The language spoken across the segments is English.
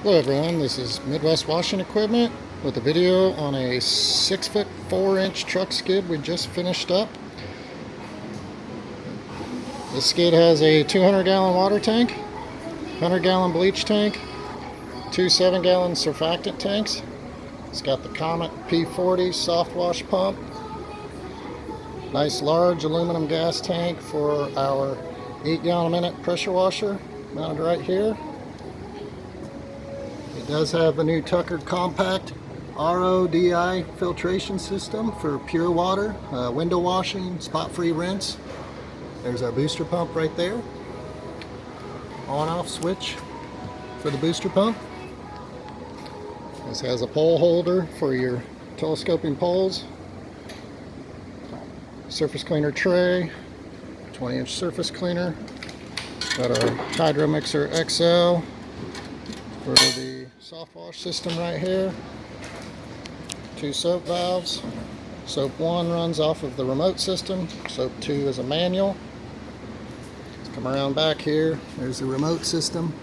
Hello everyone, this is Midwest Washing Equipment with a video on a 6-foot 4-inch truck skid we just finished up. This skid has a 200-gallon water tank, 100-gallon bleach tank, two 7-gallon surfactant tanks. It's got the Comet P40 Softwash pump, nice large aluminum gas tank for our 8-gallon a minute pressure washer mounted right here. It does have the new Tucker compact RODI filtration system for pure water, window washing, spot-free rinse. There's our booster pump right there. On-off switch for the booster pump. This has a pole holder for your telescoping poles. Surface cleaner tray, 20-inch surface cleaner. Got our Hydro Mixer XL for the Softwash system right here. Two soap valves. Soap 1 runs off of the remote system. Soap 2 is a manual. Let's come around back here. There's the remote system.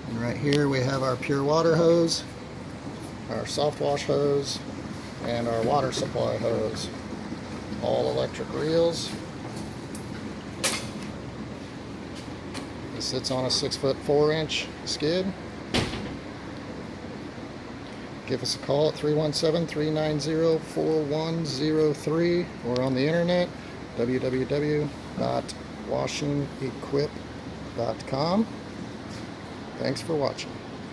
And right here we have our pure water hose, our Softwash hose, and our water supply hose. All electric reels. This sits on a 6-foot 4-inch skid. Give us a call at 317-390-4103 or on the internet www.washingequip.com. Thanks for watching.